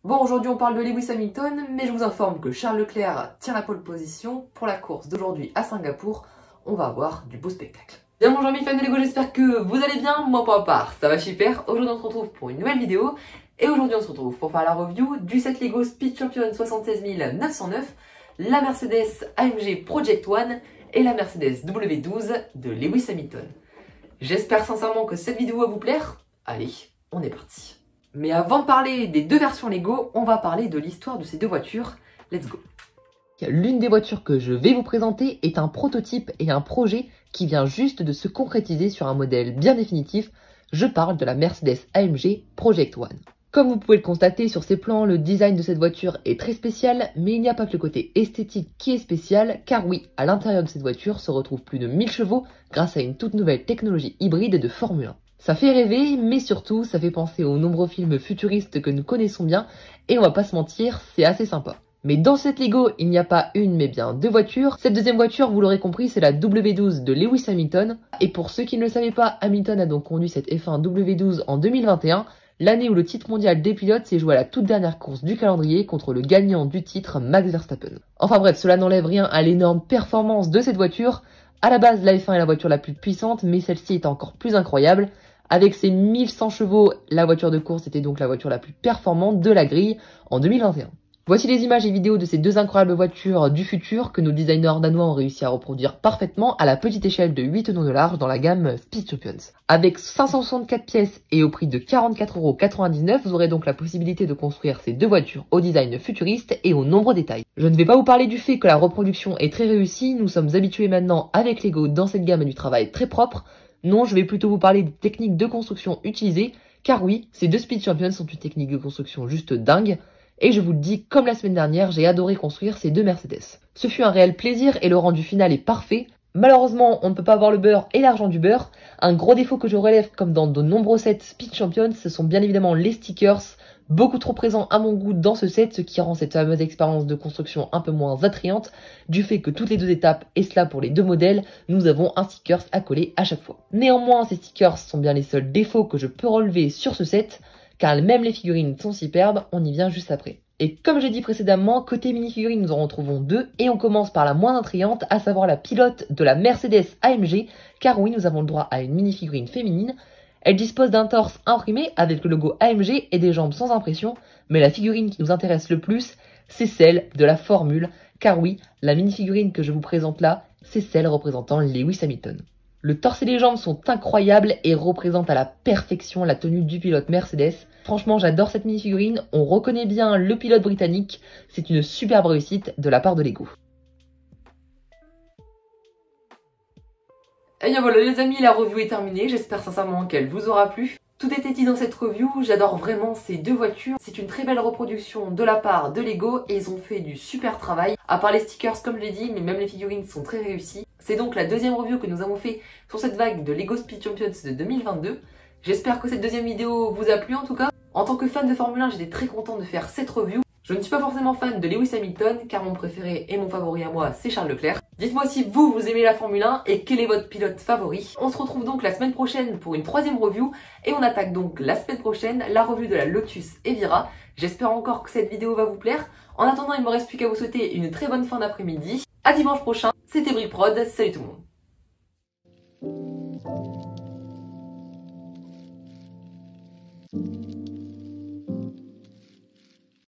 Bon, aujourd'hui on parle de Lewis Hamilton, mais je vous informe que Charles Leclerc tient la pole position pour la course d'aujourd'hui à Singapour. On va avoir du beau spectacle. Bien bonjour mes fans de Lego, j'espère que vous allez bien, moi pour ma part ça va super. Aujourd'hui on se retrouve pour une nouvelle vidéo, et aujourd'hui on se retrouve pour faire la review du set Lego Speed Champion 76909, la Mercedes AMG Project One et la Mercedes W12 de Lewis Hamilton. J'espère sincèrement que cette vidéo va vous plaire. Allez, on est parti. Mais avant de parler des deux versions Lego, on va parler de l'histoire de ces deux voitures. Let's go. L'une des voitures que je vais vous présenter est un prototype et un projet qui vient juste de se concrétiser sur un modèle bien définitif. Je parle de la Mercedes AMG Project One. Comme vous pouvez le constater sur ces plans, le design de cette voiture est très spécial, mais il n'y a pas que le côté esthétique qui est spécial, car oui, à l'intérieur de cette voiture se retrouvent plus de 1000 chevaux grâce à une toute nouvelle technologie hybride de Formule 1. Ça fait rêver, mais surtout, ça fait penser aux nombreux films futuristes que nous connaissons bien, et on va pas se mentir, c'est assez sympa. Mais dans cette Lego, il n'y a pas une, mais bien deux voitures. Cette deuxième voiture, vous l'aurez compris, c'est la W12 de Lewis Hamilton. Et pour ceux qui ne le savaient pas, Hamilton a donc conduit cette F1 W12 en 2021, l'année où le titre mondial des pilotes s'est joué à la toute dernière course du calendrier contre le gagnant du titre, Max Verstappen. Enfin bref, cela n'enlève rien à l'énorme performance de cette voiture. À la base, la F1 est la voiture la plus puissante, mais celle-ci est encore plus incroyable. Avec ses 1100 chevaux, la voiture de course était donc la voiture la plus performante de la grille en 2021. Voici les images et vidéos de ces deux incroyables voitures du futur que nos designers danois ont réussi à reproduire parfaitement à la petite échelle de 8 nœuds de large dans la gamme Speed Champions. Avec 564 pièces et au prix de 44,99 €, vous aurez donc la possibilité de construire ces deux voitures au design futuriste et aux nombreux détails. Je ne vais pas vous parler du fait que la reproduction est très réussie, nous sommes habitués maintenant avec Lego dans cette gamme à du travail très propre. Non, je vais plutôt vous parler des techniques de construction utilisées, car oui, ces deux Speed Champions sont une technique de construction juste dingue, et je vous le dis, comme la semaine dernière, j'ai adoré construire ces deux Mercedes. Ce fut un réel plaisir et le rendu final est parfait. Malheureusement, on ne peut pas avoir le beurre et l'argent du beurre. Un gros défaut que je relève, comme dans de nombreux sets Speed Champions, ce sont bien évidemment les stickers, beaucoup trop présents à mon goût dans ce set, ce qui rend cette fameuse expérience de construction un peu moins attrayante, du fait que toutes les deux étapes, et cela pour les deux modèles, nous avons un sticker à coller à chaque fois. Néanmoins, ces stickers sont bien les seuls défauts que je peux relever sur ce set, car même les figurines sont superbes, on y vient juste après. Et comme j'ai dit précédemment, côté mini-figurines, nous en retrouvons deux, et on commence par la moins attrayante, à savoir la pilote de la Mercedes AMG, car oui, nous avons le droit à une mini-figurine féminine. Elle dispose d'un torse imprimé avec le logo AMG et des jambes sans impression, mais la figurine qui nous intéresse le plus, c'est celle de la Formule, car oui, la mini-figurine que je vous présente là, c'est celle représentant Lewis Hamilton. Le torse et les jambes sont incroyables et représentent à la perfection la tenue du pilote Mercedes. Franchement, j'adore cette mini-figurine, on reconnaît bien le pilote britannique, c'est une superbe réussite de la part de Lego. Et bien voilà les amis, la review est terminée, j'espère sincèrement qu'elle vous aura plu. Tout était dit dans cette review, j'adore vraiment ces deux voitures. C'est une très belle reproduction de la part de Lego et ils ont fait du super travail. À part les stickers comme je l'ai dit, mais même les figurines sont très réussies. C'est donc la deuxième review que nous avons fait sur cette vague de Lego Speed Champions de 2022. J'espère que cette deuxième vidéo vous a plu en tout cas. En tant que fan de Formule 1, j'étais très content de faire cette review. Je ne suis pas forcément fan de Lewis Hamilton, car mon préféré et mon favori à moi, c'est Charles Leclerc. Dites-moi si vous aimez la Formule 1 et quel est votre pilote favori. On se retrouve donc la semaine prochaine pour une troisième review, et on attaque donc la semaine prochaine la revue de la Lotus Evira. J'espère encore que cette vidéo va vous plaire. En attendant, il ne me reste plus qu'à vous souhaiter une très bonne fin d'après-midi. À dimanche prochain, c'était Brickprod, salut tout le monde.